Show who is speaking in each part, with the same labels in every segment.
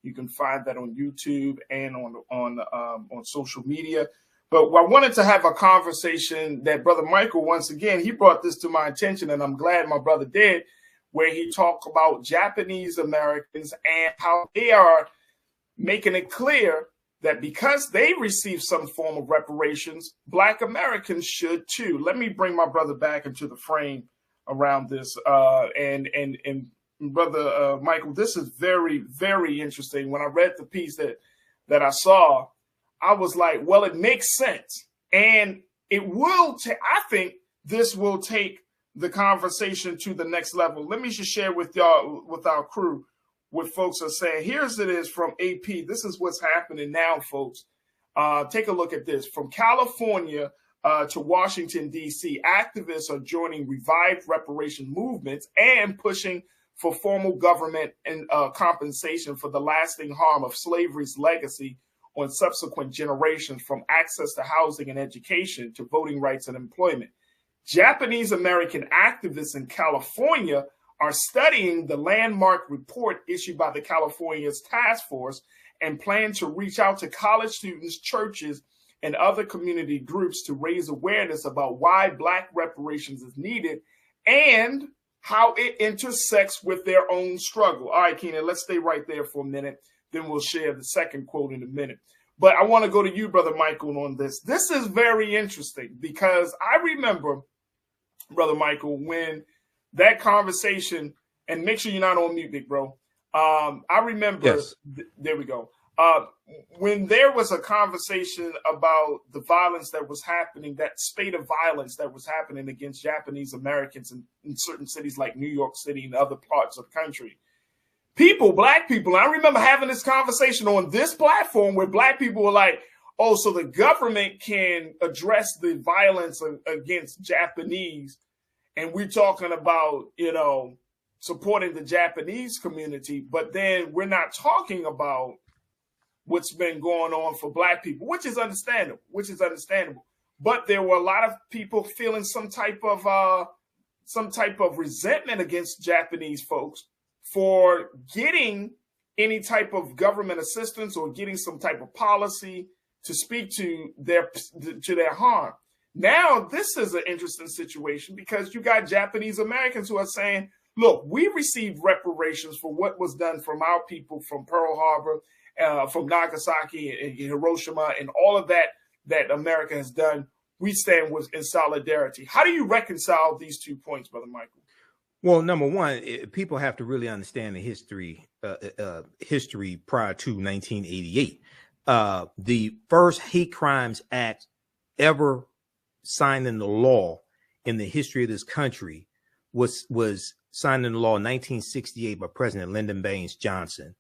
Speaker 1: You can find that on YouTube and on social media. But I wanted to have a conversation that Brother Michael, once again, he brought this to my attention, and I'm glad my brother did, where he talked about Japanese Americans and how they are making it clear that because they receive some form of reparations, Black Americans should too. Let me bring my brother back into the frame around this. And Brother Michael, this is very, very interesting. When I read the piece that I saw, I was like, well, it makes sense. And it will take, I think this will take the conversation to the next level. Let me just share with y'all, with our crew, what folks are saying. Here's it is from AP. This is what's happening now, folks. Take a look at this. From California to Washington, D.C., activists are joining revived reparation movements and pushing for formal government and compensation for the lasting harm of slavery's legacy on subsequent generations, from access to housing and education to voting rights and employment. Japanese American activists in California are studying the landmark report issued by the California's task force and plan to reach out to college students, churches, and other community groups to raise awareness about why Black reparations is needed and how it intersects with their own struggle. All right, Keenan, let's stay right there for a minute. Then we'll share the second quote in a minute. But I want to go to you, Brother Michael, on this. This is very interesting because I remember, Brother Michael, when that conversation, and make sure you're not on mute, big bro. I remember,
Speaker 2: yes.
Speaker 1: There we go. When there was a conversation about the violence that was happening, that spate of violence that was happening against Japanese Americans in certain cities like New York City and other parts of the country, Black people, I remember having this conversation on this platform where Black people were like, oh, so the government can address the violence against Japanese. And we're talking about, supporting the Japanese community, but then we're not talking about what's been going on for Black people, which is understandable, But there were a lot of people feeling some type of resentment against Japanese folks for getting any type of government assistance or getting some type of policy to speak to their harm. Now, this is an interesting situation because you got Japanese Americans who are saying, look, we received reparations for what was done from our people from Pearl Harbor, from Nagasaki and Hiroshima, and all of that America has done. We stand in solidarity. How do you reconcile these 2 points, Brother Michael?
Speaker 2: Well, number one, people have to really understand the history prior to 1988. The first hate crimes act ever signed into law in the history of this country was signed into law in 1968 by President Lyndon Baines Johnson.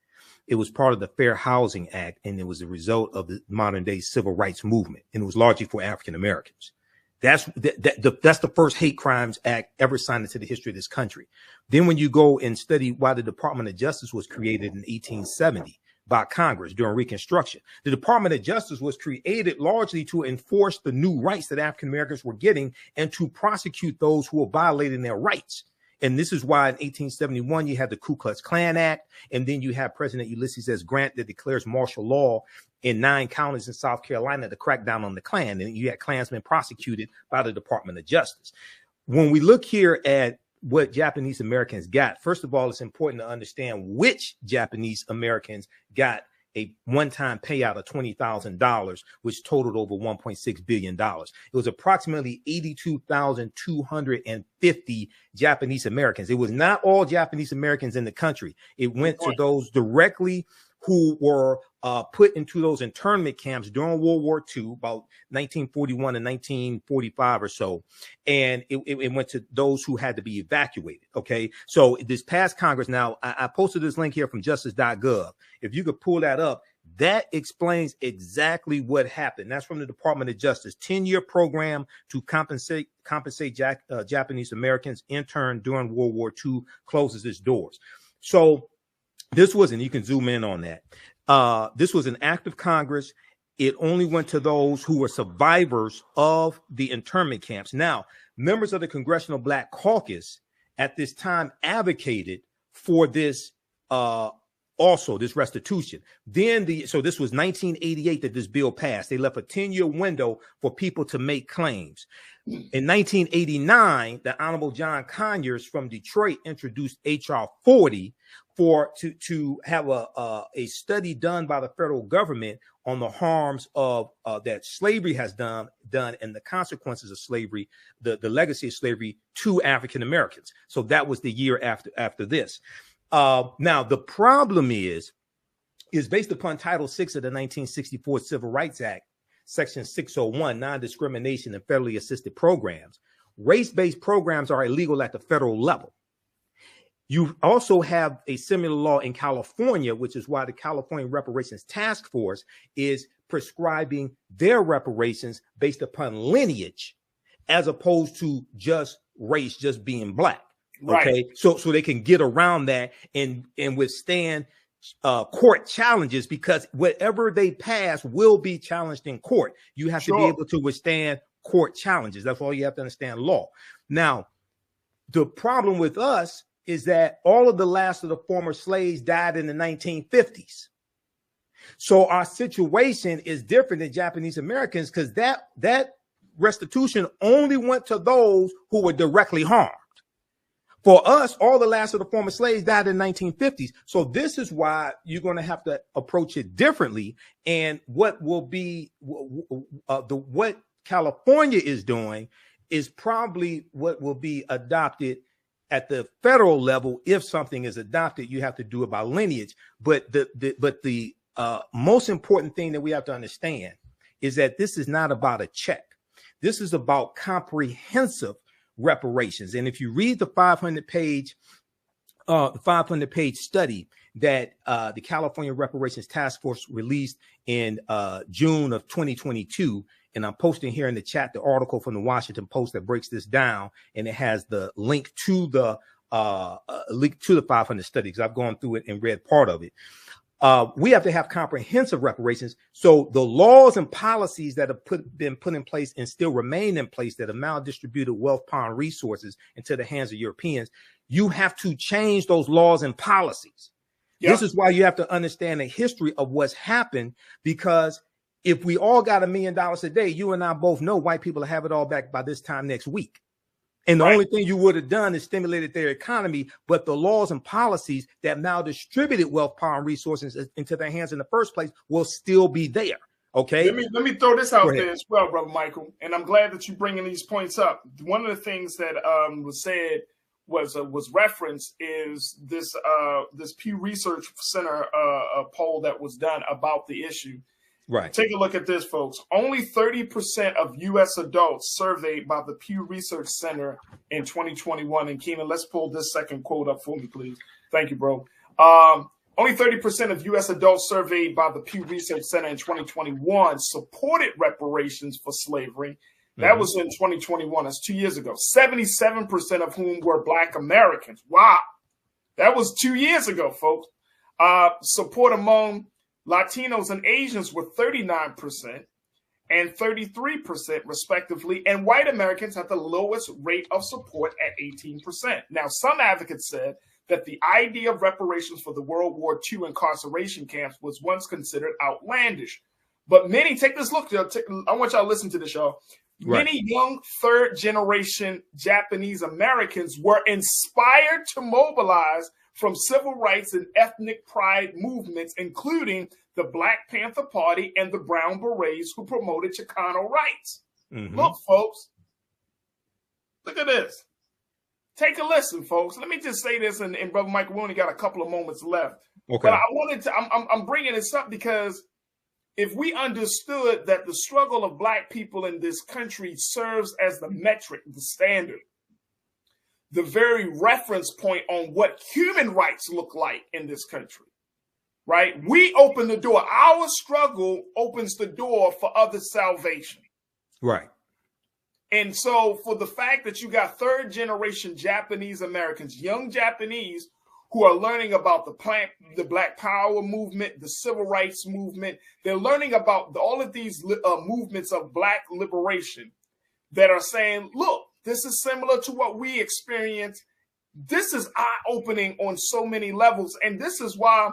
Speaker 2: It was part of the Fair Housing Act, and it was a result of the modern day civil rights movement, and it was largely for African Americans. That's the first hate crimes act ever signed into the history of this country. Then when you go and study why the Department of Justice was created in 1870 by Congress during Reconstruction, the Department of Justice was created largely to enforce the new rights that African Americans were getting and to prosecute those who were violating their rights. And this is why in 1871, you had the Ku Klux Klan Act. And then you have President Ulysses S. Grant that declares martial law in 9 counties in South Carolina to crack down on the Klan. And you had Klansmen prosecuted by the Department of Justice. When we look here at what Japanese Americans got, first of all, it's important to understand which Japanese Americans got a one-time payout of $20,000, which totaled over $1.6 billion. It was approximately 82,250 Japanese Americans. It was not all Japanese Americans in the country. It went to those directly who were put into those internment camps during World War II, about 1941 and 1945 or so. And it went to those who had to be evacuated. Okay. So this past Congress, now I posted this link here from justice.gov. If you could pull that up, that explains exactly what happened. That's from the Department of Justice, 10-year program to compensate Japanese Americans interned during World War II closes its doors. So this was, and you can zoom in on that. This was an act of Congress. It only went to those who were survivors of the internment camps. Now, members of the Congressional Black Caucus at this time advocated for this also this restitution. Then so this was 1988 that this bill passed. They left a 10-year window for people to make claims. In 1989, the Honorable John Conyers from Detroit introduced H.R. 40 to have a study done by the federal government on the harms of that slavery has done and the consequences of slavery, the legacy of slavery to African Americans. So that was the year after this. Now the problem is based upon Title VI of the 1964 Civil Rights Act, Section 601, non-discrimination and federally assisted programs. Race-based programs are illegal at the federal level. You also have a similar law in California, which is why the California Reparations Task Force is prescribing their reparations based upon lineage, as opposed to just race, just being black.
Speaker 1: Right.
Speaker 2: Okay, so they can get around that and withstand court challenges, because whatever they pass will be challenged in court. You have to be able to withstand court challenges. That's all you have to understand law. Now, the problem with us is that all of the last of the former slaves died in the 1950s. So our situation is different than Japanese Americans, because that restitution only went to those who were directly harmed. For us, all the last of the former slaves died in the 1950s. So this is why you're going to have to approach it differently. And what will be what California is doing is probably what will be adopted at the federal level. If something is adopted, you have to do it by lineage. But the most important thing that we have to understand is that this is not about a check. This is about comprehensive reparations. And if you read the 500-page study that the California Reparations Task Force released in June of 2022, and I'm posting here in the chat the article from the Washington Post that breaks this down, and it has the link to the 500 study, because I've gone through it and read part of it. We have to have comprehensive reparations. So the laws and policies that have been put in place and still remain in place that have maldistributed wealth, power, and resources into the hands of Europeans, you have to change those laws and policies. Yep. This is why you have to understand the history of what's happened, because if we all got $1 million a day, you and I both know white people will have it all back by this time next week. And the only thing you would have done is stimulated their economy, but the laws and policies that now distributed wealth, power, and resources into their hands in the first place will still be there. Okay.
Speaker 1: Let me throw this out there as well, Brother Michael. And I'm glad that you're bringing these points up. One of the things that was said was referenced is this Pew Research Center poll that was done about the issue.
Speaker 2: Right.
Speaker 1: Take a look at this, folks. Only 30% of U.S. adults surveyed by the Pew Research Center in 2021. And Keenan, let's pull this second quote up for me, please. Thank you, bro. Only 30% of U.S. adults surveyed by the Pew Research Center in 2021 supported reparations for slavery. That was in 2021. That's 2 years ago. 77% of whom were Black Americans. Wow. That was 2 years ago, folks. Support among Latinos and Asians were 39% and 33% respectively, and white Americans had the lowest rate of support at 18%. Now, some advocates said that the idea of reparations for the World War II incarceration camps was once considered outlandish. But many, take this look, I want y'all to listen to this, y'all. Right. Many young third-generation Japanese Americans were inspired to mobilize from civil rights and ethnic pride movements, including the Black Panther Party and the Brown Berets, who promoted Chicano rights. Look, folks, look at this. Take a listen, folks. Let me just say this, and Brother Michael, we only got a couple of moments left.
Speaker 2: Okay.
Speaker 1: But I'm bringing this up because if we understood that the struggle of Black people in this country serves as the metric, the standard, the very reference point on what human rights look like in this country, right? We open the door. Our struggle opens the door for other salvation.
Speaker 2: Right.
Speaker 1: And so for the fact that you got third generation Japanese Americans, young Japanese, who are learning about the Black Power movement, the Civil Rights movement, they're learning about all of these movements of Black liberation that are saying, look, this is similar to what we experience. This is eye-opening on so many levels. And this is why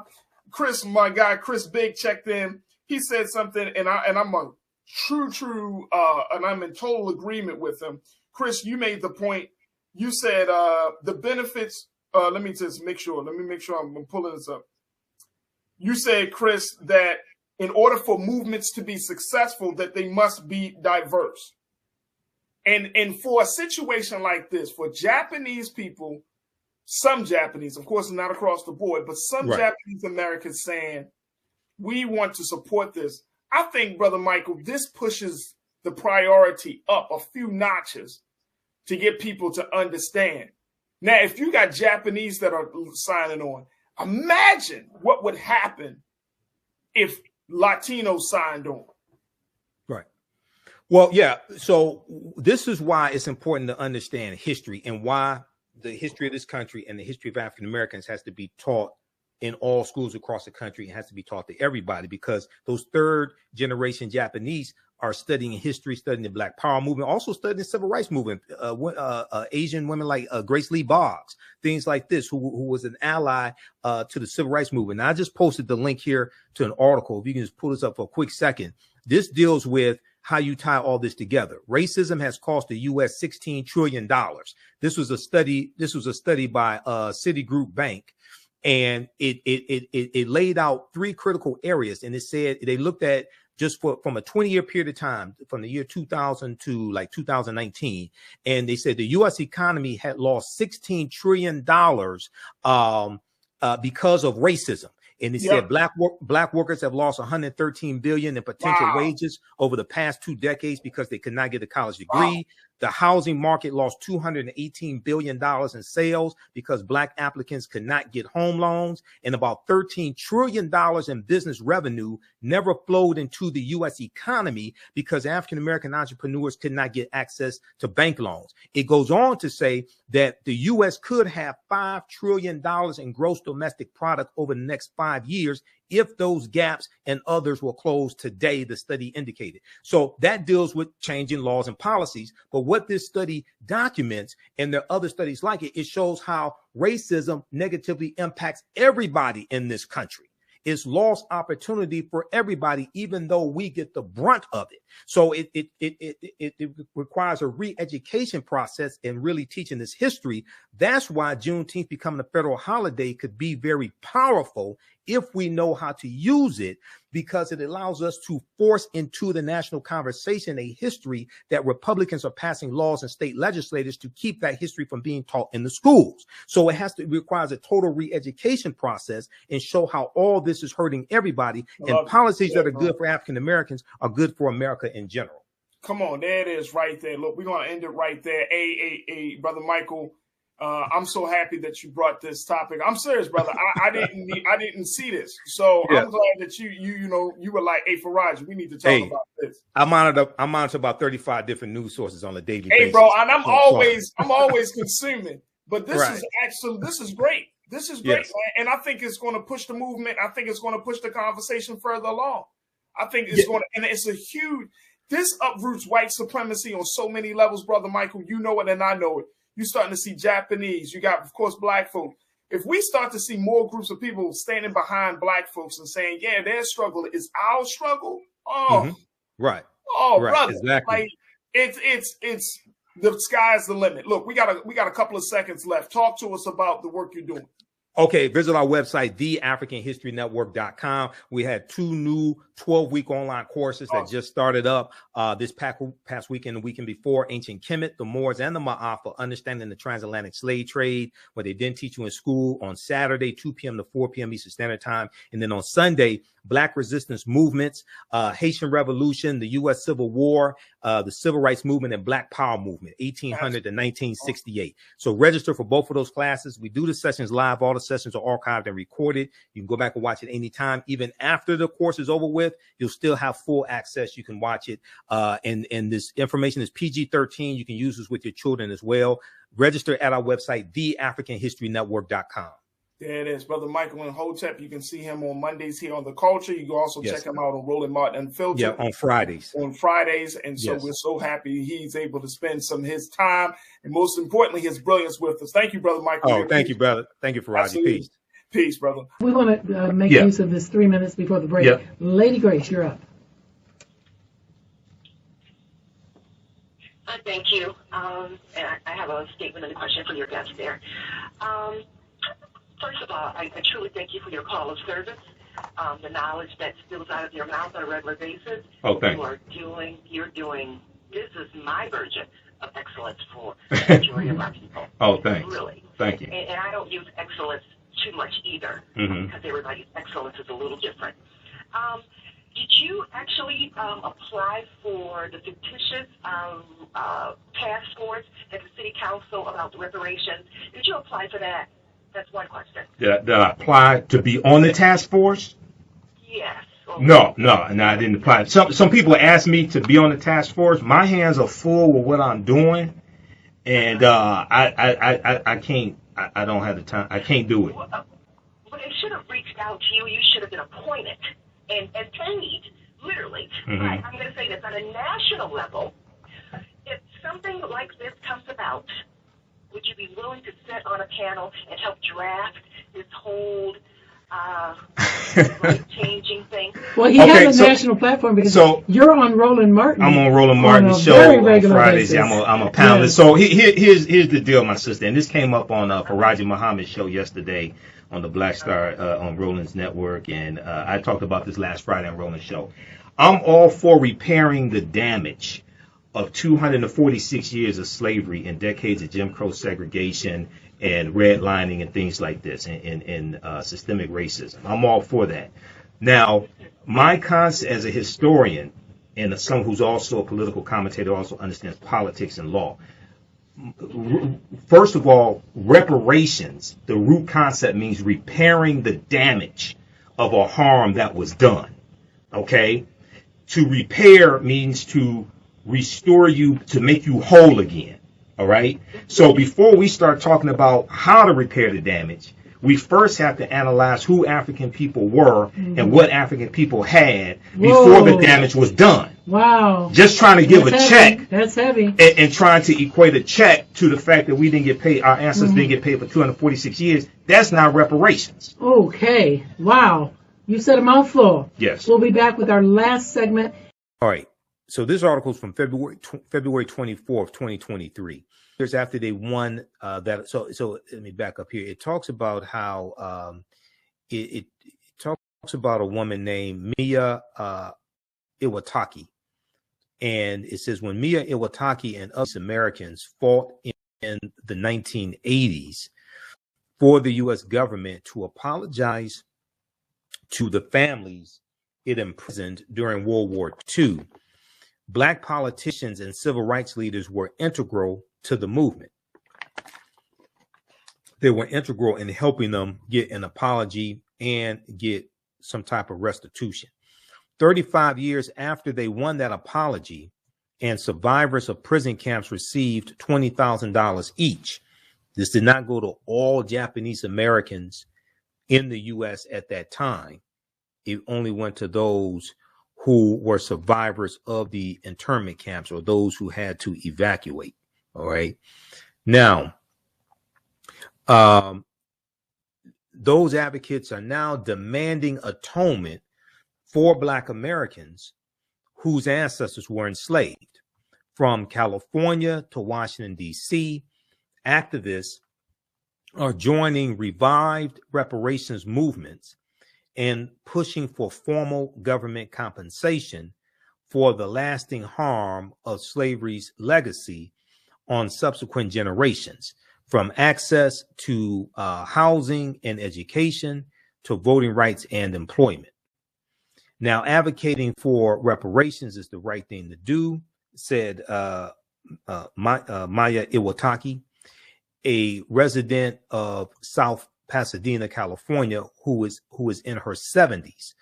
Speaker 1: Chris, my guy, Chris Big checked in. He said something, and I'm a true, and I'm in total agreement with him. Chris, you made the point. You said the benefits. Let me just make sure. Let me make sure I'm pulling this up. You said, Chris, that in order for movements to be successful, that they must be diverse. And for a situation like this, for Japanese people, some Japanese, of course, not across the board, but some Japanese Americans saying, we want to support this. I think, Brother Michael, this pushes the priority up a few notches to get people to understand. Now, if you got Japanese that are signing on, imagine what would happen if Latinos signed on.
Speaker 2: Right. Well, yeah. So this is why it's important to understand history and why the history of this country and the history of African Americans has to be taught in all schools across the country. It has to be taught to everybody, because those third generation Japanese are studying history, studying the Black Power movement, also studying the Civil Rights movement. Asian women like Grace Lee Boggs, things like this, who was an ally to the Civil Rights movement. Now, I just posted the link here to an article. If you can just pull this up for a quick second. This deals with how you tie all this together. Racism has cost the U.S. $16 trillion. This was a study by Citigroup Bank. And it laid out three critical areas. And it said they looked at just from a 20-year period of time, from the year 2000 to like 2019. And they said the U.S. economy had lost $16 trillion because of racism. And they said black workers have lost $113 billion in potential wages over the past 2 decades because they could not get a college degree. The housing market lost $218 billion in sales because Black applicants could not get home loans, and about $13 trillion in business revenue never flowed into the U.S. economy because African-American entrepreneurs could not get access to bank loans. It goes on to say that the U.S. could have $5 trillion in gross domestic product over the next 5 years if those gaps and others were closed today, the study indicated. So that deals with changing laws and policies. But what this study documents, and there are other studies like it, it shows how racism negatively impacts everybody in this country. It's lost opportunity for everybody, even though we get the brunt of it. So it requires a re-education process and really teaching this history. That's why Juneteenth becoming a federal holiday could be very powerful if we know how to use it, because it allows us to force into the national conversation a history that Republicans are passing laws and state legislators to keep that history from being taught in the schools. So it requires a total re-education process and show how all this is hurting everybody, and policies that are good for African Americans are good for America in general.
Speaker 1: Come on, there it is right there. Look, we're going to end it right there. Hey, Brother Michael, I'm so happy that you brought this topic. I'm serious, brother. I didn't see this, so I'm glad that you were like, hey, Farajii, we need to talk about this. I'm
Speaker 2: on about 35 different news sources on a daily basis.
Speaker 1: Hey, bro, and I'm always consuming. But this is great. This is great, man. And I think it's going to push the movement. I think it's going to push the conversation further along. I think it's going to, and it's a huge. This uproots white supremacy on so many levels, Brother Michael. You know it, and I know it. You're starting to see Japanese. You got, of course, Black folks. If we start to see more groups of people standing behind Black folks and saying, yeah, their struggle is our struggle. Oh,
Speaker 2: right.
Speaker 1: Oh,
Speaker 2: right.
Speaker 1: Brother.
Speaker 2: Exactly.
Speaker 1: Like, it's the sky's the limit. Look, we got a couple of seconds left. Talk to us about the work you're doing.
Speaker 2: Okay, visit our website, theafricanhistorynetwork.com. We had 2 new 12-week online courses that just started up this past weekend, the weekend before. Ancient Kemet, the Moors, and the Ma'af for understanding the transatlantic slave trade, where they didn't teach you in school, on Saturday, 2 p.m. to 4 p.m. Eastern Standard Time. And then on Sunday, Black resistance movements, Haitian Revolution, the U.S. Civil War, the Civil Rights Movement, and Black Power Movement, 1800 to 1968. So register for both of those classes. We do the sessions live. All the sessions are archived and recorded. You can go back and watch it anytime. Even after the course is over with, you'll still have full access. You can watch it. And this information is PG-13. You can use this with your children as well. Register at our website, theafricanhistorynetwork.com.
Speaker 1: There it is, Brother Michael Imhotep. You can see him on Mondays here on The Culture. You can also check him out on Roland Martin Unfiltered.
Speaker 2: Yeah, on Fridays.
Speaker 1: And so we're so happy he's able to spend some of his time and, most importantly, his brilliance with us. Thank you, Brother Michael.
Speaker 2: Oh, thank you, brother. Thank you, Farajii. Peace.
Speaker 1: Peace, brother.
Speaker 3: We want to make use of this 3 minutes before the break. Lady Grace, you're up.
Speaker 4: Thank you. And I have a statement and a question for your guest there. First of all, I truly thank you for your call of service, the knowledge that spills out of your mouth on a regular basis.
Speaker 2: Oh, thank
Speaker 4: you're doing, this is my version of excellence for the majority of our people.
Speaker 2: Oh, thanks.
Speaker 4: Really.
Speaker 2: Thank you.
Speaker 4: And I don't use excellence too much either, because everybody's excellence is a little different. Did you actually apply for the fictitious task force at the city council about the reparations? Did you apply for that? That's one question.
Speaker 2: Did I apply to be on the task force?
Speaker 4: Yes.
Speaker 2: No, I didn't apply. Some people ask me to be on the task force. My hands are full with what I'm doing, and I can't. I don't have the time. I can't do it.
Speaker 4: Well, they should have reached out to you. You should have been appointed and paid, literally. But I'm going to say this on a national level. If something like this comes about, would you be willing to sit on a panel and help draft this whole changing thing?
Speaker 3: Well, he has a national platform because you're on Roland Martin.
Speaker 2: I'm on Roland Martin's show on Fridays. Basis. I'm a panelist. Yes. So here's the deal, my sister. And this came up on Farajii Muhammad's show yesterday on the Black Star on Roland's network. And I talked about this last Friday on Roland's show. I'm all for repairing the damage of 246 years of slavery and decades of Jim Crow segregation and redlining and things like this and systemic racism. I'm all for that. Now, my concept as a historian and someone who's also a political commentator, also understands politics and law. First of all, reparations, the root concept means repairing the damage of a harm that was done. Okay? To repair means to restore you, to make you whole again. All right. So before we start talking about how to repair the damage, we first have to analyze who African people were and what African people had before the damage was done.
Speaker 3: Wow.
Speaker 2: Just trying to give a check.
Speaker 3: That's heavy.
Speaker 2: And trying to equate a check to the fact that we didn't get paid, our ancestors didn't get paid for 246 years. That's not reparations.
Speaker 3: Okay. Wow. You said a mouthful.
Speaker 2: Yes.
Speaker 3: We'll be back with our last segment.
Speaker 2: All right. So this article is from February 24th, 2023. Years after they won that. So let me back up here. It talks about how it talks about a woman named Mia Iwataki. And it says when Mia Iwataki and other Americans fought in the 1980s for the U.S. government to apologize to the families it imprisoned during World War II, Black politicians and civil rights leaders were integral to the movement. They were integral in helping them get an apology and get some type of restitution. 35 years after they won that apology, and survivors of prison camps received $20,000 each. This did not go to all Japanese Americans in the U.S. at that time. It only went to those who were survivors of the internment camps or those who had to evacuate. All right. Now, those advocates are now demanding atonement for Black Americans whose ancestors were enslaved. From California to Washington, D.C., activists are joining revived reparations movements and pushing for formal government compensation for the lasting harm of slavery's legacy on subsequent generations, from access to housing and education to voting rights and employment. Now, advocating for reparations is the right thing to do, said Maya Iwataki, a resident of South Pasadena, California, who is in her 70s.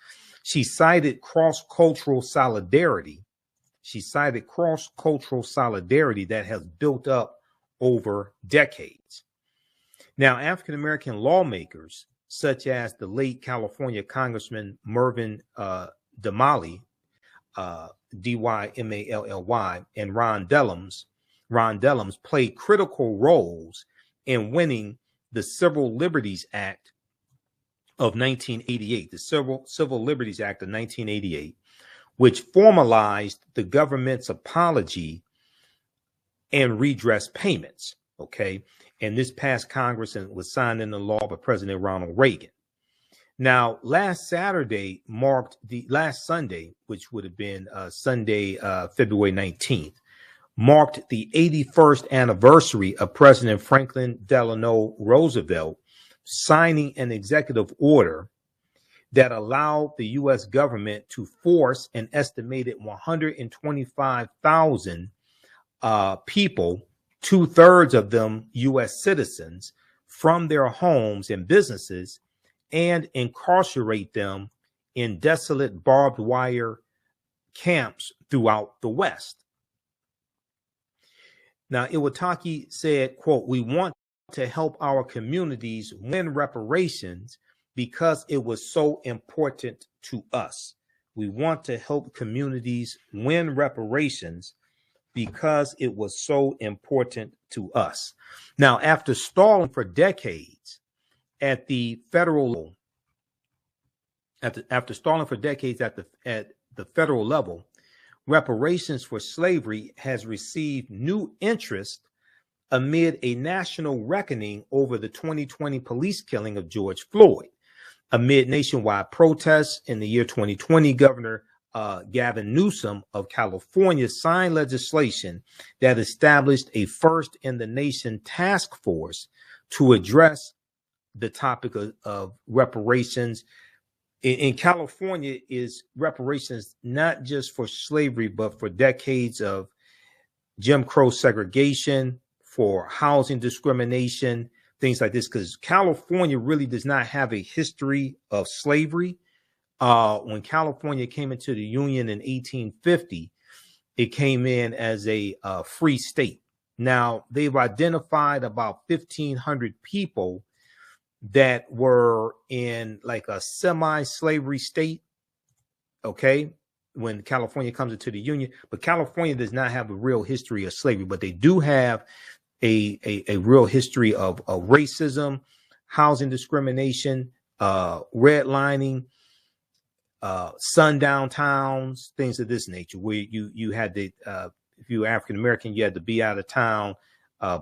Speaker 2: She cited cross-cultural solidarity. That has built up over decades. Now, African-American lawmakers, such as the late California Congressman Mervyn Damally, Dymally, and Ron Dellums played critical roles in winning the Civil Liberties Act of 1988, the Civil Liberties Act of 1988, which formalized the government's apology and redress payments. Okay. And this passed Congress and was signed into law by President Ronald Reagan. Now, last Sunday, which would have been Sunday, February 19th, marked the 81st anniversary of President Franklin Delano Roosevelt signing an executive order that allowed the U.S. government to force an estimated 125,000 people, 2/3 of them U.S. citizens, from their homes and businesses, and incarcerate them in desolate barbed wire camps throughout the West. Now, Iwataki said, quote, "We want to help our communities win reparations because it was so important to us. We want to help communities win reparations because it was so important to us." Now, after stalling for decades at the federal level, after stalling for decades at the federal level, reparations for slavery has received new interest amid a national reckoning over the 2020 police killing of George Floyd. Amid nationwide protests in the year 2020, Governor Gavin Newsom of California signed legislation that established a first-in-the-nation task force to address the topic of reparations. In California, is reparations not just for slavery, but for decades of Jim Crow segregation, for housing discrimination, things like this, because California really does not have a history of slavery. When California came into the Union in 1850, it came in as a free state. Now, they've identified about 1,500 people that were in like a semi-slavery state, okay, when California comes into the Union. But California does not have a real history of slavery, but they do have a real history of racism, housing discrimination, redlining, sundown towns, things of this nature, where you had to, if you were African American, you had to be out of town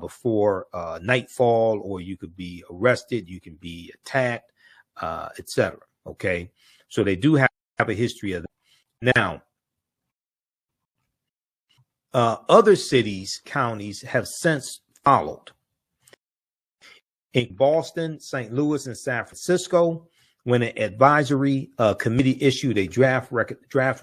Speaker 2: before nightfall, or you could be arrested, you can be attacked, etc. Okay, so they do have a history of that. Now, other cities, counties have since followed. In Boston, St. Louis, and San Francisco, when an advisory committee issued a draft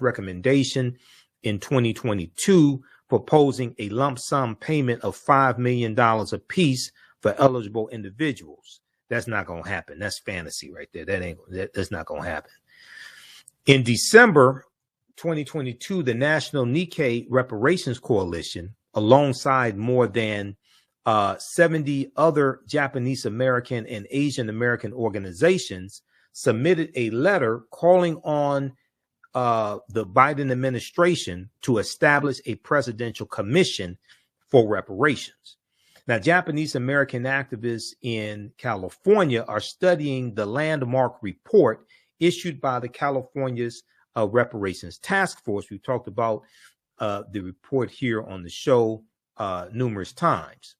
Speaker 2: recommendation in 2022 proposing a lump sum payment of $5 million apiece for eligible individuals. That's not going to happen. That's fantasy right there. That's not going to happen. In December 2022, the National Nikkei Reparations Coalition, alongside more than 70 other Japanese American and Asian American organizations, submitted a letter calling on the Biden administration to establish a presidential commission for reparations. Now, Japanese American activists in California are studying the landmark report issued by the California's Reparations Task Force. We talked about the report here on the show numerous times.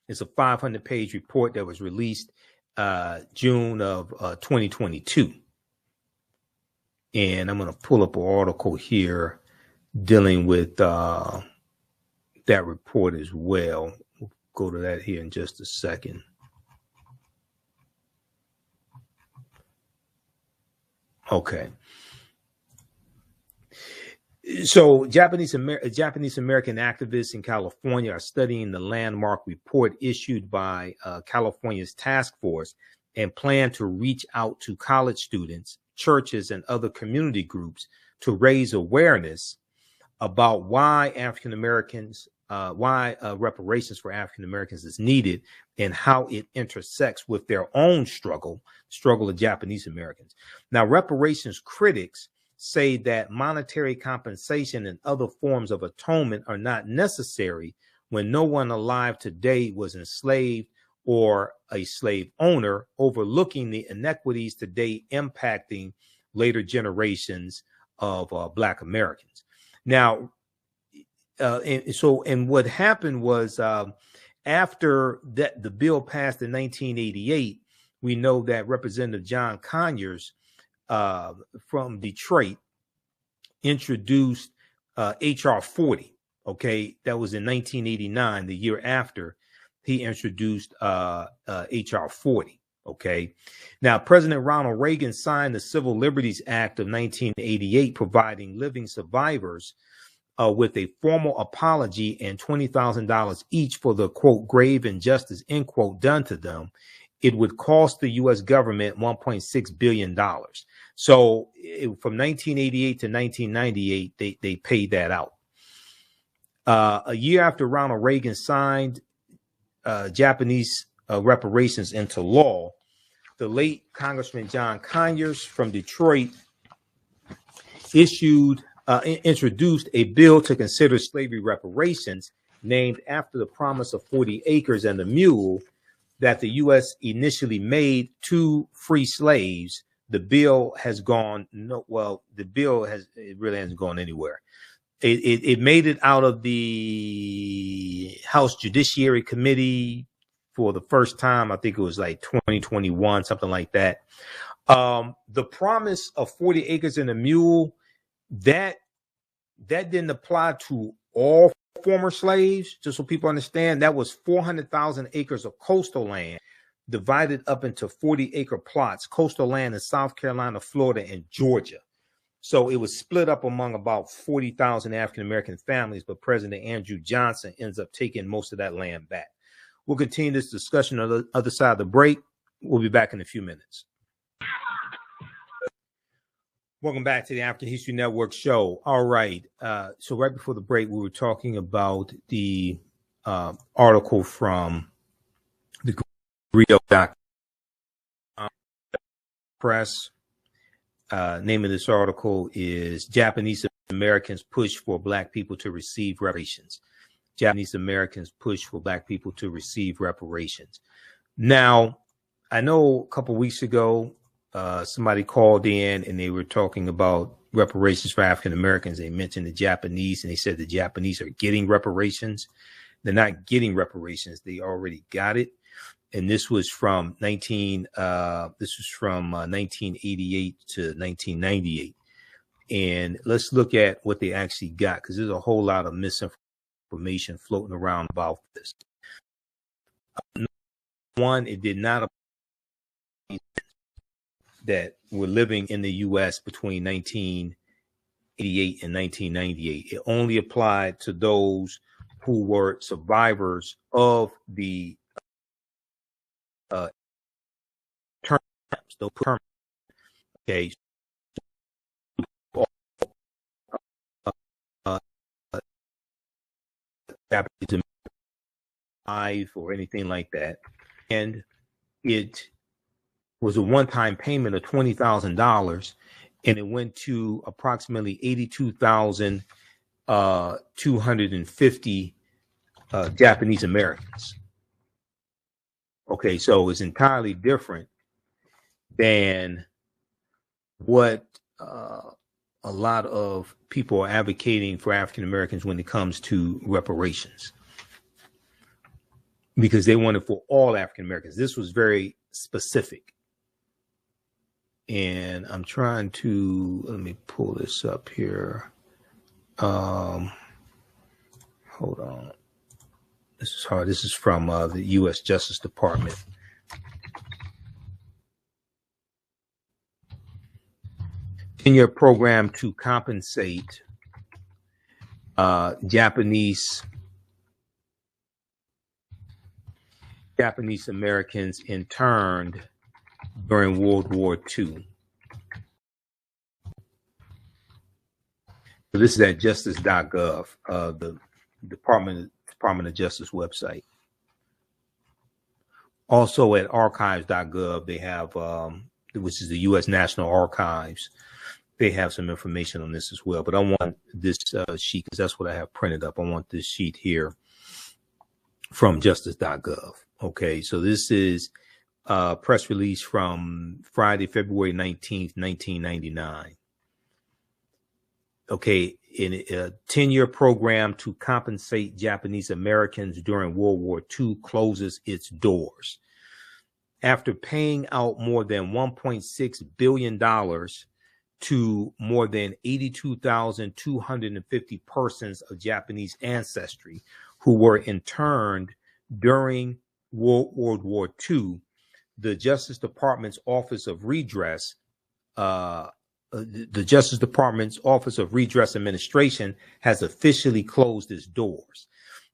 Speaker 2: It's a 500-page report that was released June of 2022. And I'm going to pull up an article here dealing with that report as well. We'll go to that here in just a second. Okay. So Japanese American activists in California are studying the landmark report issued by California's task force and plan to reach out to college students, churches, and other community groups to raise awareness about why reparations for African Americans is needed and how it intersects with their own struggle of Japanese Americans. Now, reparations critics say that monetary compensation and other forms of atonement are not necessary when no one alive today was enslaved or a slave owner, overlooking the inequities today impacting later generations of Black Americans. Now, and what happened was after that the bill passed in 1988, we know that Representative John Conyers from Detroit introduced H.R. 40. Okay, that was in 1989, the year after he introduced H.R. 40. Okay, now President Ronald Reagan signed the Civil Liberties Act of 1988, providing living survivors with a formal apology and $20,000 each for the, quote, grave injustice, end quote, done to them. It would cost the U.S. government $1.6 billion. So from 1988 to 1998, they paid that out. A year after Ronald Reagan signed Japanese reparations into law, the late Congressman John Conyers from Detroit introduced a bill to consider slavery reparations, named after the promise of 40 acres and a mule that the U.S. initially made to free slaves. The bill has gone it really hasn't gone anywhere. It made it out of the House Judiciary Committee for the first time. I think it was like 2021, something like that. The promise of 40 acres and a mule, that didn't apply to all former slaves, just so people understand. That was 400,000 acres of coastal land divided up into 40-acre plots, coastal land in South Carolina, Florida, and Georgia. So it was split up among about 40,000 African-American families, but President Andrew Johnson ends up taking most of that land back. We'll continue this discussion on the other side of the break. We'll be back in a few minutes. Welcome back to the African History Network show. All right. So right before the break, we were talking about the article from the Greedo.com press. Name of this article is Japanese Americans Push for Black People to Receive Reparations. Japanese Americans push for Black people to receive reparations. Now, I know a couple of weeks ago, somebody called in and they were talking about reparations for African Americans. They mentioned the Japanese, and they said the Japanese are getting reparations. They're not getting reparations. They already got it. And this was from 1988 to 1998. And let's look at what they actually got, because there's a whole lot of misinformation floating around about this. One, it did not apply that were living in the U.S. between 1988 and 1998. It only applied to those who were survivors of the terms. Okay. Or anything like that. And it was a one-time payment of $20,000, and it went to approximately 82,250 Japanese Americans. Okay, so it's entirely different than what a lot of people are advocating for African Americans when it comes to reparations, because they want it for all African Americans. This was very specific. And I'm trying to, let me pull this up here. Hold on. This is hard. This is from the U.S. Justice Department. In your program to compensate Japanese Americans interned during World War II. So this is at justice.gov, the Department of Justice website. Also at archives.gov, they have, which is the U.S. National Archives. They have some information on this as well. But I want this sheet, because that's what I have printed up. I want this sheet here from justice.gov. Okay, so this is a press release from Friday, February 19th, 1999. Okay, in a 10-year program to compensate Japanese Americans during World War II closes its doors. After paying out more than $1.6 billion to more than 82,250 persons of Japanese ancestry who were interned during World War II, the Justice Department's Office of Redress, the Justice Department's Office of Redress Administration has officially closed its doors.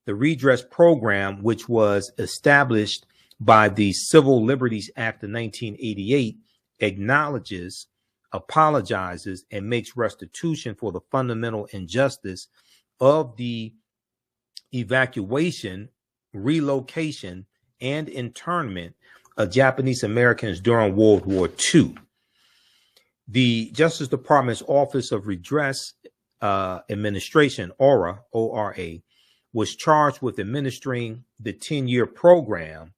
Speaker 2: The Redress Program, which was established by the Civil Liberties Act of 1988, acknowledges, apologizes, and makes restitution for the fundamental injustice of the evacuation, relocation, and internment of Japanese Americans during World War II. The Justice Department's Office of Redress Administration, ORA, O-R-A, was charged with administering the 10-year program,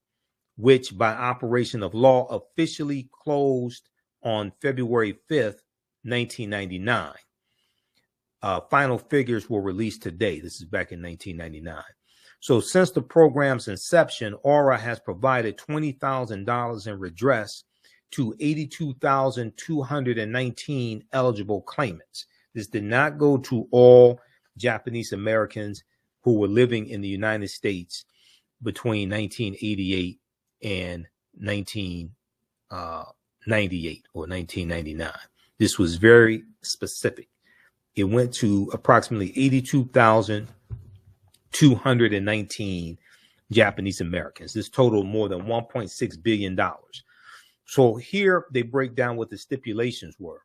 Speaker 2: which by operation of law officially closed on February 5th, 1999. Final figures were released today. This is back in 1999. So since the program's inception, ORA has provided $20,000 in redress to 82,219 eligible claimants. This did not go to all Japanese Americans who were living in the United States between 1988 and 1998 or 1999. This was very specific. It went to approximately 82,219 Japanese Americans. This totaled more than $1.6 billion. So here they break down what the stipulations were.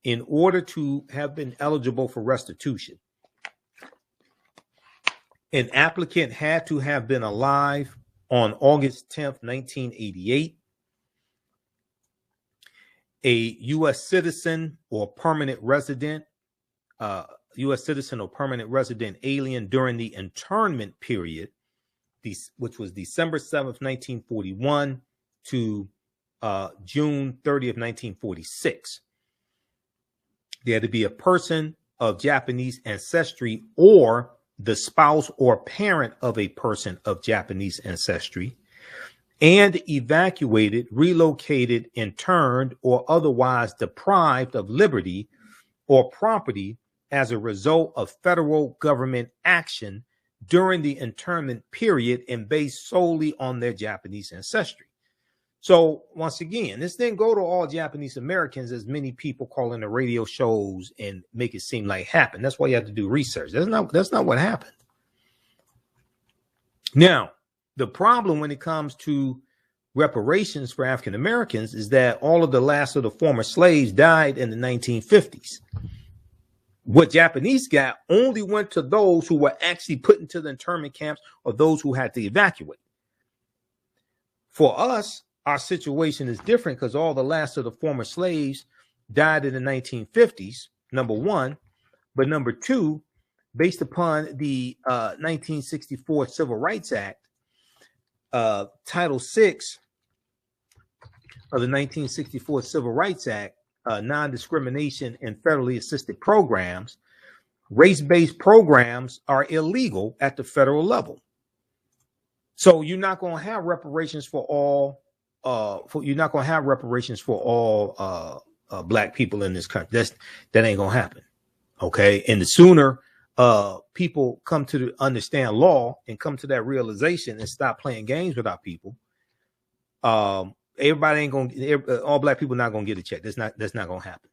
Speaker 2: In order to have been eligible for restitution, an applicant had to have been alive on August 10th, 1988, a U.S. citizen or permanent resident, U.S. citizen or permanent resident alien during the internment period, which was December 7th, 1941 to June 30th, 1946. There had to be a person of Japanese ancestry or the spouse or parent of a person of Japanese ancestry, and evacuated, relocated, interned, or otherwise deprived of liberty or property as a result of federal government action during the internment period and based solely on their Japanese ancestry. So once again, this didn't go to all Japanese Americans, as many people call in the radio shows and make it seem like happened. That's why you have to do research. That's not what happened. Now, the problem when it comes to reparations for African Americans is that all of the last of the former slaves died in the 1950s. What Japanese got only went to those who were actually put into the internment camps or those who had to evacuate. For us, our situation is different because all the last of the former slaves died in the 1950s, number one. But number two, based upon the 1964 Civil Rights Act, Title VI of the 1964 Civil Rights Act, non-discrimination in federally assisted programs, race-based programs are illegal at the federal level. So you're not going to have reparations for all. You're not going to have reparations for all black people in this country. That ain't going to happen. Okay. And the sooner people come to understand law and come to that realization and stop playing games with our people, everybody ain't going to, all black people not going to get a check. That's not going to happen.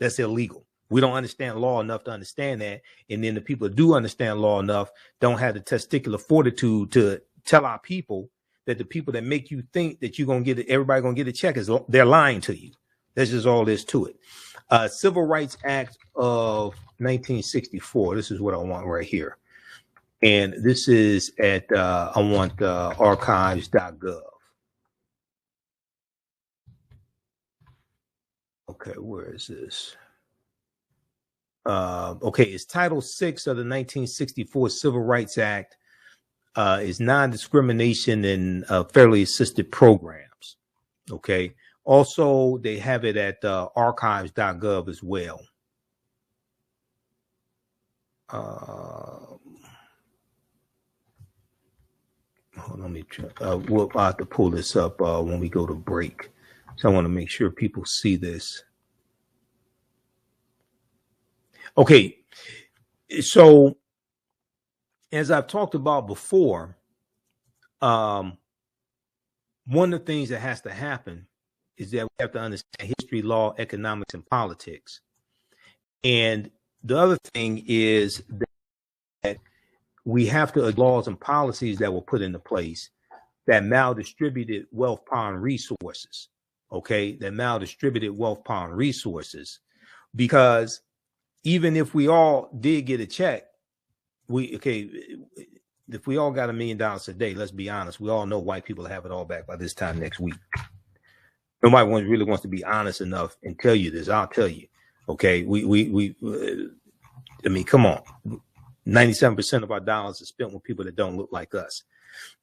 Speaker 2: That's illegal. We don't understand law enough to understand that. And then the people that do understand law enough don't have the testicular fortitude to tell our people that the people that make you think that you're going to get it, everybody going to get a check, is they're lying to you. That's just all there is to it. Civil Rights Act of 1964. This is what I want right here. And this is at, I want archives.gov. Okay, where is this? Okay, it's Title VI of the 1964 Civil Rights Act. is non-discrimination in federally assisted programs. Okay. Also, they have it at archives.gov as well. Hold on, let me try. We'll have to pull this up when we go to break. So I want to make sure people see this. Okay. So as I've talked about before, one of the things that has to happen is that we have to understand history, law, economics, and politics. And the other thing is that we have to laws and policies that were put into place that maldistributed wealth, power, and resources. Okay, that maldistributed wealth, power, and resources. Because even if we all did get a check, if we all got $1 million a day, let's be honest, we all know white people have it all back by this time next week. Nobody really wants to be honest enough and tell you this. I'll tell you. Okay, I mean, come on. 97% of our dollars are spent with people that don't look like us.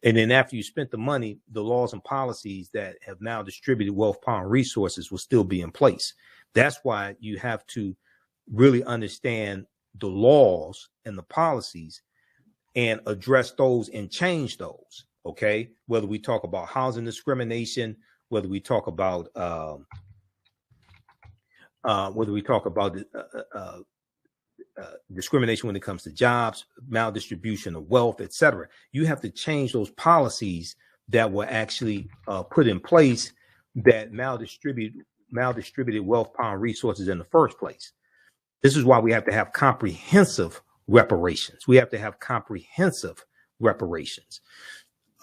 Speaker 2: And then after you spent the money, the laws and policies that have now distributed wealth, power, and resources will still be in place. That's why you have to really understand the laws and the policies and address those and change those. Okay, whether we talk about housing discrimination, whether we talk about discrimination when it comes to jobs, maldistribution of wealth, etc. You have to change those policies that were actually put in place that maldistributed wealth, power, and resources in the first place. This is why we have to have comprehensive reparations. We have to have comprehensive reparations.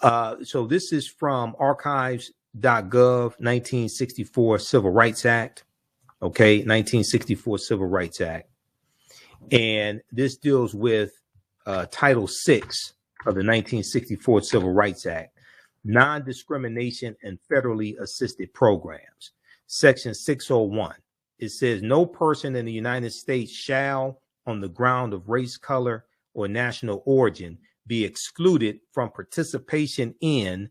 Speaker 2: So this is from archives.gov, 1964 Civil Rights Act. Okay, 1964 Civil Rights Act. And this deals with Title VI of the 1964 Civil Rights Act, non-discrimination in federally assisted programs. Section 601. It says no person in the United States shall, on the ground of race, color, or national origin, be excluded from participation in,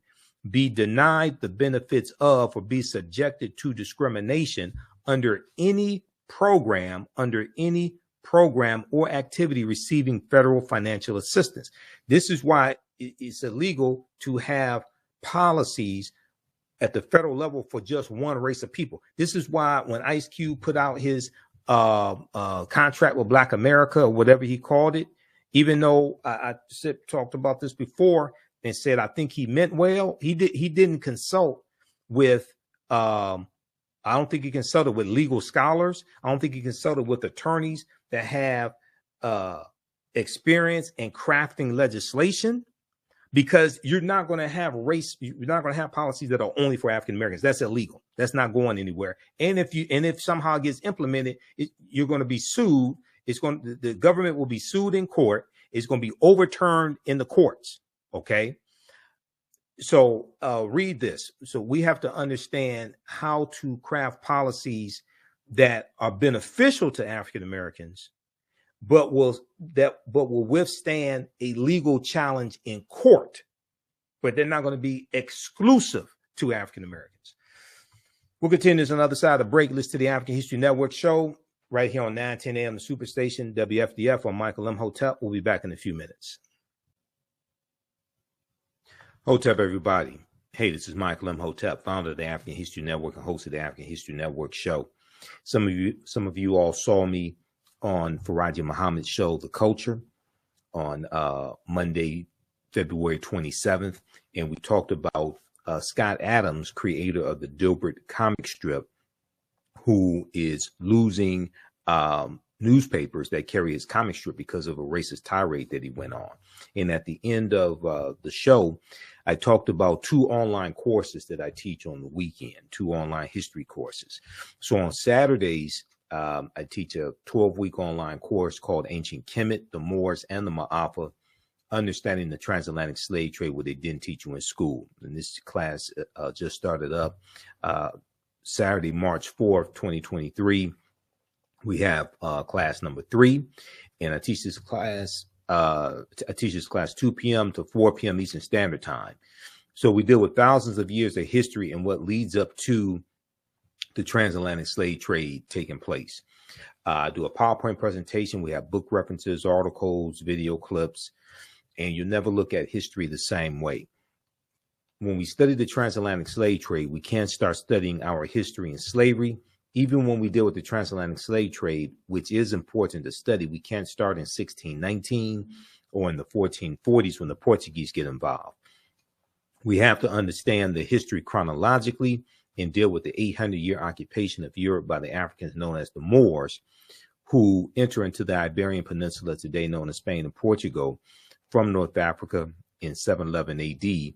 Speaker 2: be denied the benefits of, or be subjected to discrimination under any program or activity receiving federal financial assistance. This is why it's illegal to have policies at the federal level for just one race of people. This is why when Ice Cube put out his contract with Black America, or whatever he called it, even though I talked about this before and said I think he meant well, he didn't consult with I don't think he consulted with legal scholars. I don't think he consulted with attorneys that have experience in crafting legislation, because you're not going to have policies that are only for African Americans. That's illegal. That's not going anywhere. And if somehow it gets implemented, you're going to be sued. The government will be sued in court. It's going to be overturned in the courts. Okay. So read this. So we have to understand how to craft policies that are beneficial to African Americans, but will withstand a legal challenge in court, but they're not going to be exclusive to African Americans. We'll continue this on the other side of the break. Listen to the African History Network show right here on 910 AM, the Superstation, WFDF. I'm Michael Imhotep. We'll be back in a few minutes. Hotep, everybody. Hey, this is Michael Imhotep, founder of the African History Network and host of the African History Network show. Some of you all saw me on Farajii Muhammad's show, The Culture, on Monday, February 27th. And we talked about Scott Adams, creator of the Dilbert comic strip, who is losing newspapers that carry his comic strip because of a racist tirade that he went on. And at the end of the show, I talked about 2 online courses that I teach on the weekend, 2 online history courses. So on Saturdays, I teach a 12-week online course called Ancient Kemet, the Moors, and the Ma'afa, Understanding the Transatlantic Slave Trade, what they didn't teach you in school. And this class just started up Saturday, March 4th, 2023. We have class number 3, and I teach this class I teach this class 2 p.m. to 4 p.m. Eastern Standard Time. So we deal with thousands of years of history and what leads up to the transatlantic slave trade taking place. I do a PowerPoint presentation. We have book references, articles, video clips, and you'll never look at history the same way. When we study the transatlantic slave trade, we can't start studying our history in slavery. Even when we deal with the transatlantic slave trade, which is important to study, we can't start in 1619 or in the 1440s when the Portuguese get involved. We have to understand the history chronologically and deal with the 800-year occupation of Europe by the Africans known as the Moors, who enter into the Iberian Peninsula, today known as Spain and Portugal, from North Africa in 711 AD,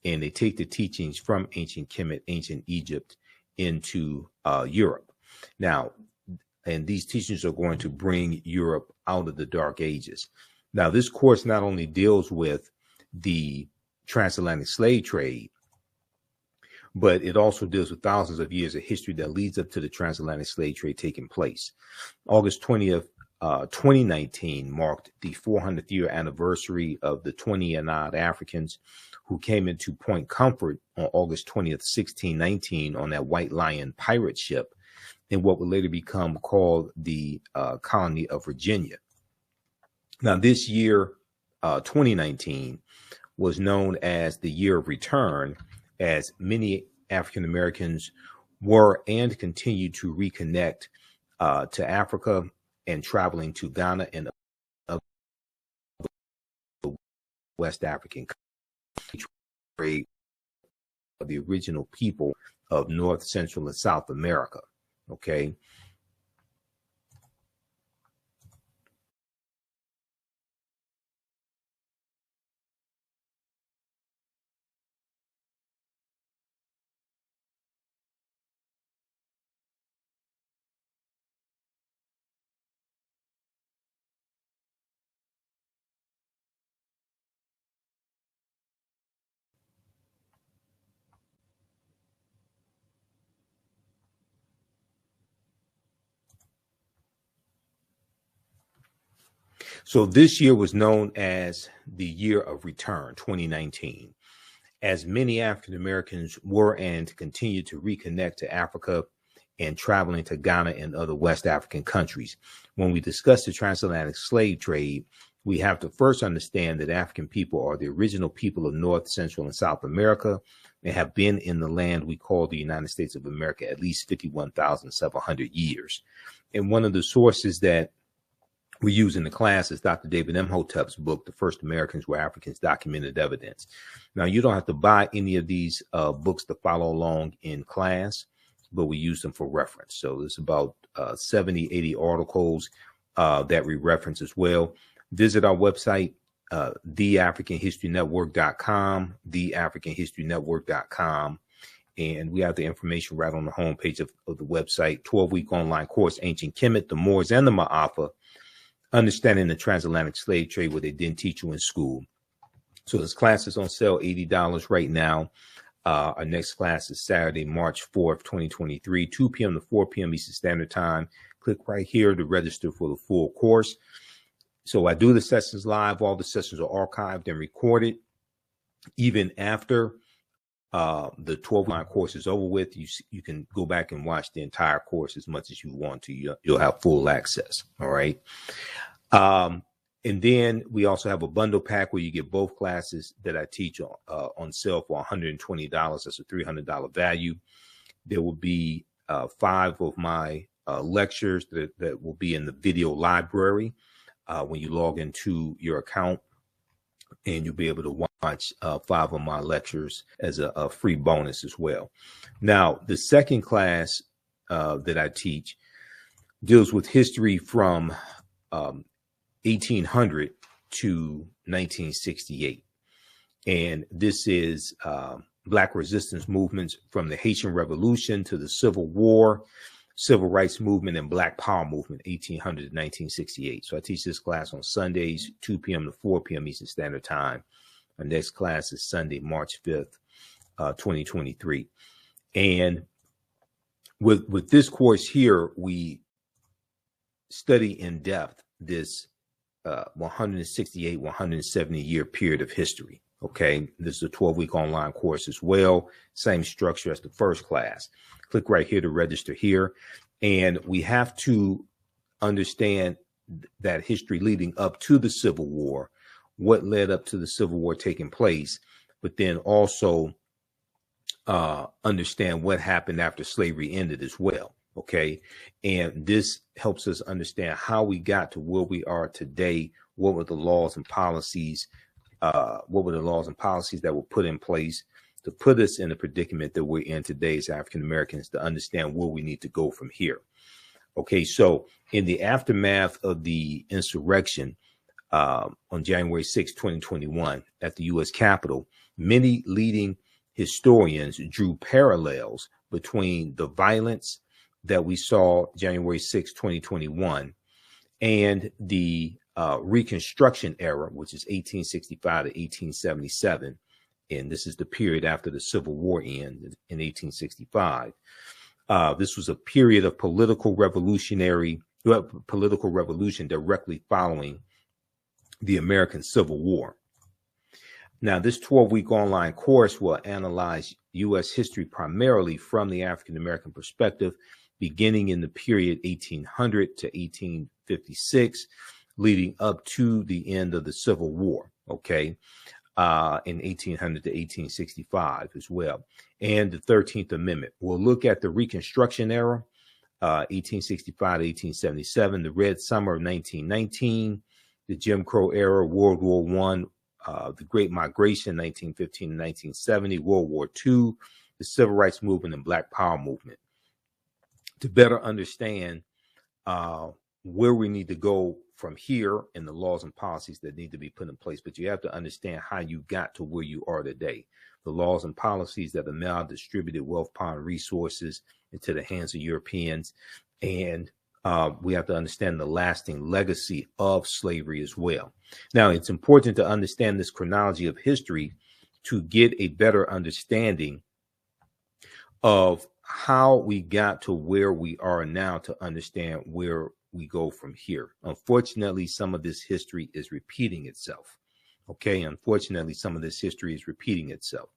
Speaker 2: and they take the teachings from ancient Kemet, ancient Egypt, into Europe. Now, and these teachings are going to bring Europe out of the Dark Ages. Now, this course not only deals with the transatlantic slave trade, but it also deals with thousands of years of history that leads up to the transatlantic slave trade taking place. August 20th, 2019 marked the 400th year anniversary of the 20 and odd Africans who came into Point Comfort on August 20th, 1619 on that White Lion pirate ship in what would later become called the colony of Virginia. Now, this year, 2019, was known as the year of return, as many African Americans were and continue to reconnect to Africa and traveling to Ghana and other West African countries, the original people of North, Central, and South America. Okay. So this year was known as the year of return, 2019, as many African Americans were and continue to reconnect to Africa and traveling to Ghana and other West African countries. When we discuss the transatlantic slave trade, we have to first understand that African people are the original people of North, Central, and South America and have been in the land we call the United States of America at least 51,700 years. And one of the sources that we use in the class is Dr. David Imhotep's book, The First Americans Were Africans, Documented Evidence. Now, you don't have to buy any of these books to follow along in class, but we use them for reference. So there's about 70, 80 articles that we reference as well. Visit our website, theafricanhistorynetwork.com, theafricanhistorynetwork.com. And we have the information right on the homepage of the website. 12-week online course, Ancient Kemet, the Moors, and the Ma'afa, Understanding the Transatlantic Slave Trade, what they didn't teach you in school. So this class is on sale, $80 right now. Our next class is Saturday, March 4th, 2023, 2 p.m. to 4 p.m. Eastern Standard Time. Click right here to register for the full course. So I do the sessions live. All the sessions are archived and recorded. Even after the 12-line course is over with, you can go back and watch the entire course as much as you want to. You'll have full access. All right. And then we also have a bundle pack where you get both classes that I teach on sale for $120. That's a $300 value. There will be 5 of my lectures that will be in the video library when you log into your account. And you'll be able to watch 5 of my lectures as a free bonus as well. Now, the second class that I teach deals with history from 1800 to 1968. And this is Black resistance movements from the Haitian Revolution to the Civil War, Civil Rights Movement, and Black Power Movement, 1800 to 1968. So I teach this class on Sundays, 2 p.m. to 4 p.m. Eastern Standard Time. Our next class is Sunday, March 5th, 2023. And with this course here, we study in depth this 168, 170 year period of history. Okay, this is a 12-week online course as well. Same structure as the first class. Click right here to register here. And we have to understand that history leading up to the Civil War, what led up to the Civil War taking place, but then also understand what happened after slavery ended as well. Okay, and this helps us understand how we got to where we are today. What were the laws and policies? That were put in place to put us in the predicament that we're in today as African Americans, to understand where we need to go from here. Okay, so in the aftermath of the insurrection on January 6, 2021, at the U.S. Capitol, many leading historians drew parallels between the violence that we saw January 6, 2021, and the Reconstruction era, which is 1865 to 1877. And this is the period after the Civil War ended in 1865. This was a period of political revolution directly following the American Civil War. Now, this 12-week online course will analyze U.S. history primarily from the African American perspective, beginning in the period 1800 to 1856, leading up to the end of the Civil War, okay, in 1800 to 1865 as well, and the 13th Amendment. We'll look at the Reconstruction era, 1865 to 1877, the Red Summer of 1919, the Jim Crow era, World War I, the Great Migration, 1915 to 1970, World War II, the Civil Rights Movement, and Black Power movement. To better understand where we need to go from here and the laws and policies that need to be put in place, but you have to understand how you got to where you are today. The laws and policies that have now distributed wealth, power, and resources into the hands of Europeans, and we have to understand the lasting legacy of slavery as well. Now, it's important to understand this chronology of history to get a better understanding of how we got to where we are now, to understand where we go from here. Unfortunately, some of this history is repeating itself. Okay, unfortunately, some of this history is repeating itself.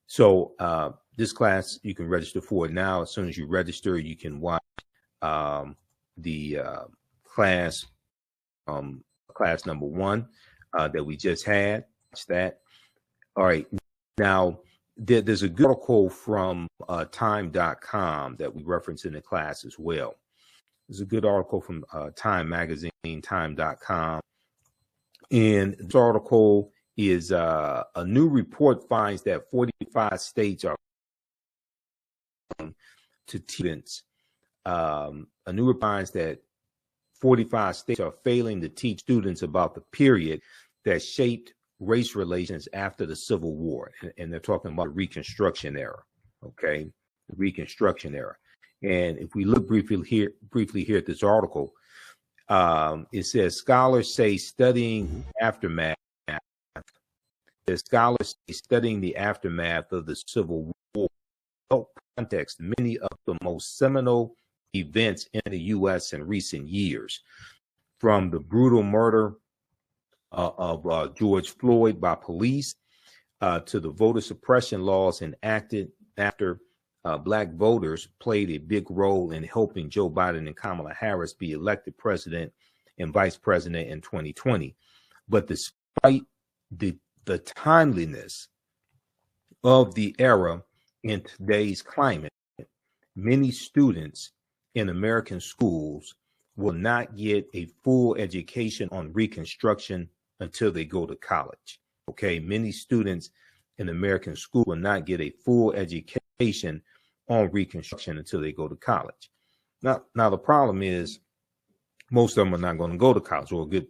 Speaker 2: So this class, you can register for it now. As soon as you register, you can watch the class number 1 that we just had. That's that. All right. Now, there's a good article from time.com that we reference in the class as well. There's a good article from Time Magazine, time.com. And this article is a new report finds that 45 states are to students. A new report finds that 45 states are failing to teach students about the period that shaped race relations after the Civil War. And they're talking about the Reconstruction era. Okay, the Reconstruction era. And if we look briefly here at this article, it says scholars say studying the aftermath of the Civil War help context many of the most seminal events in the U.S. in recent years, from the brutal murder of George Floyd by police to the voter suppression laws enacted after Black voters played a big role in helping Joe Biden and Kamala Harris be elected president and vice president in 2020. But despite the timeliness of the era in today's climate, many students in American schools will not get a full education on Reconstruction until they go to college. Okay, many students in American school will not get a full education on Reconstruction until they go to college. Now the problem is most of them are not going to go to college, or a good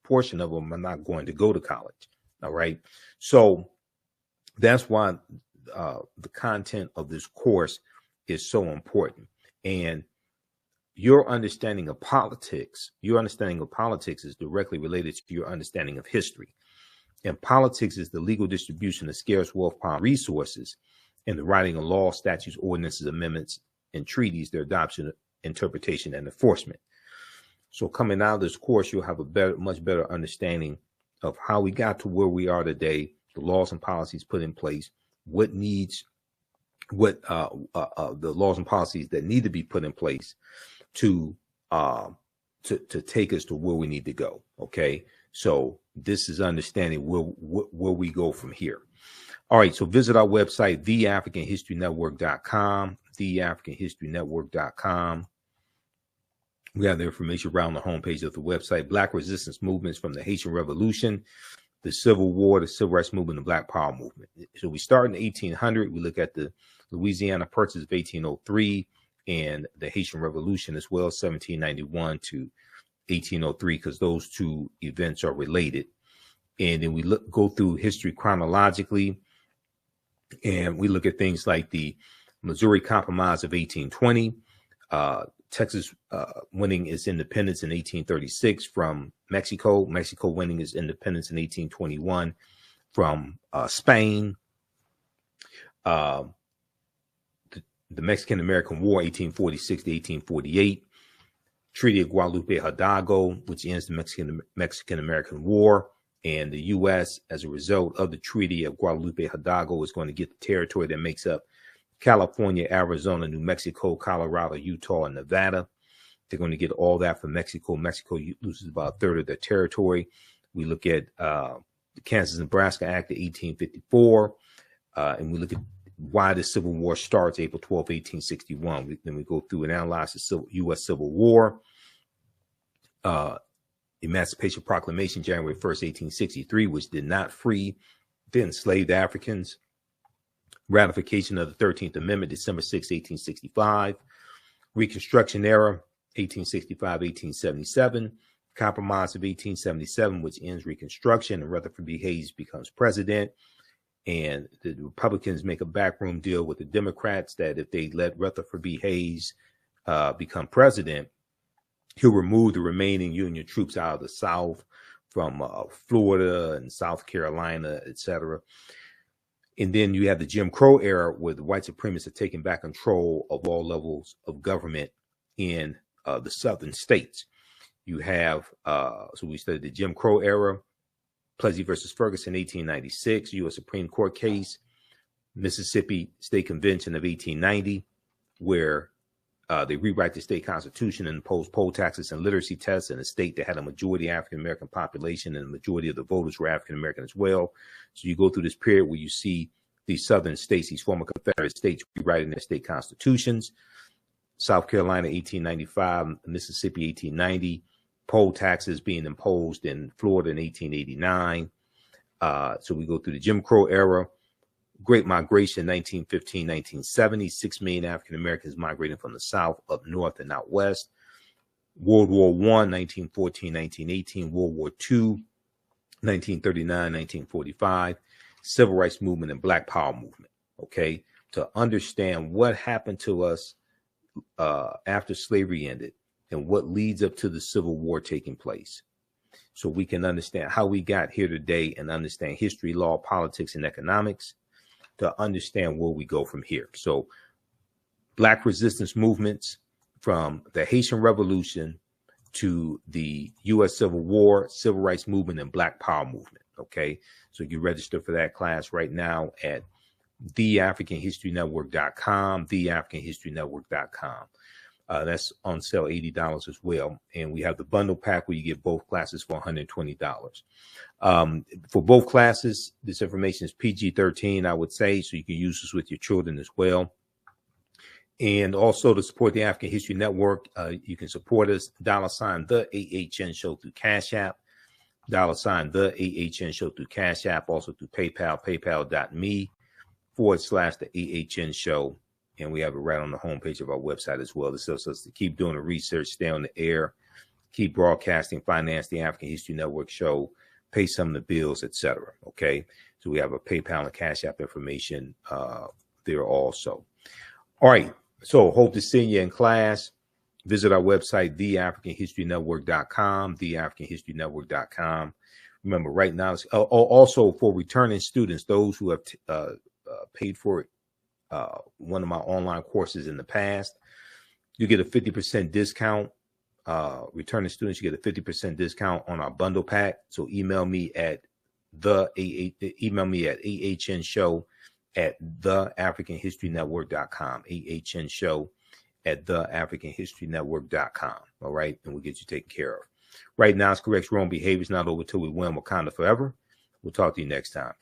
Speaker 2: portion of them are not going to go to college. All right, so that's why the content of this course is so important. And your understanding of politics is directly related to your understanding of history. And politics is the legal distribution of scarce wealth, power, and resources, and the writing of laws, statutes, ordinances, amendments, and treaties, their adoption, interpretation, and enforcement. So coming out of this course, you'll have a much better understanding of how we got to where we are today, the laws and policies put in place, the laws and policies that need to be put in place to take us to where we need to go. Okay, so this is understanding where we go from here. All right, so visit our website, theafricanhistorynetwork.com, theafricanhistorynetwork.com. We have the information around the homepage of the website. Black resistance movements from the Haitian Revolution, the Civil War, the Civil Rights Movement, the Black Power Movement. So we start in 1800. We look at the Louisiana Purchase of 1803 and the Haitian Revolution as well, 1791 to 1803, because those two events are related. And then we go through history chronologically, and we look at things like the Missouri Compromise of 1820, Texas winning its independence in 1836 from Mexico, Mexico winning its independence in 1821 from Spain, the Mexican-American War, 1846 to 1848, Treaty of Guadalupe Hidalgo, which ends the Mexican-American War, and the U.S., as a result of the Treaty of Guadalupe Hidalgo, is going to get the territory that makes up California, Arizona, New Mexico, Colorado, Utah, and Nevada. They're going to get all that from Mexico. Mexico loses about a third of their territory. We look at the Kansas-Nebraska Act of 1854, and we look at why the Civil War starts April 12, 1861. Then we go through and analyze the U.S. Civil War, Emancipation Proclamation, January 1st, 1863, which did not free the enslaved Africans. Ratification of the 13th Amendment, December 6, 1865. Reconstruction era, 1865-1877. Compromise of 1877, which ends Reconstruction, and Rutherford B. Hayes becomes president. And the Republicans make a backroom deal with the Democrats that if they let Rutherford B. Hayes become president, he'll remove the remaining Union troops out of the South from Florida and South Carolina, etc. And then you have the Jim Crow era, where the white supremacists are taking back control of all levels of government in the southern states. You have, so we studied the Jim Crow era, Plessy versus Ferguson, 1896, U.S. Supreme Court case, Mississippi State Convention of 1890, where they rewrite the state constitution and impose poll taxes and literacy tests in a state that had a majority African-American population, and the majority of the voters were African-American as well. So you go through this period where you see these southern states, these former Confederate states, rewriting their state constitutions. South Carolina, 1895, Mississippi, 1890, poll taxes being imposed in Florida in 1889. So we go through the Jim Crow era, Great Migration, 1915, 1970, 6 million African Americans migrating from the South up north and out west. World War I, 1914, 1918, World War II, 1939, 1945, Civil Rights Movement and Black Power Movement. Okay, to understand what happened to us after slavery ended and what leads up to the Civil War taking place, so we can understand how we got here today and understand history, law, politics, and economics, to understand where we go from here. So Black resistance movements from the Haitian Revolution to the U.S. Civil War, Civil Rights Movement, and Black Power Movement. Okay, so you register for that class right now at theafricanhistorynetwork.com, theafricanhistorynetwork.com. That's on sale, $80 as well. And we have the bundle pack where you get both classes for $120. For both classes, this information is PG-13, I would say, so you can use this with your children as well. And also to support the African History Network, you can support us, $ the AHN Show through Cash App, $ the AHN Show through Cash App, also through PayPal, paypal.me/the AHN Show. And we have it right on the homepage of our website as well. This helps us to keep doing the research, stay on the air, keep broadcasting, finance the African History Network show, pay some of the bills, etc. Okay, so we have a PayPal and Cash App information there also. All right, so hope to see you in class. Visit our website, theafricanhistorynetwork.com, theafricanhistorynetwork.com. Remember, right now, also for returning students, those who have paid for one of my online courses in the past, you get a 50% discount returning students, you get a 50% discount on our bundle pack. So email me at ahnshow@theafricanhistorynetwork.com, ahnshow@theafricanhistorynetwork.com. All right, and we'll get you taken care of. Right now, it's correct wrong behavior is not over till we win Wakanda forever. We'll talk to you next time.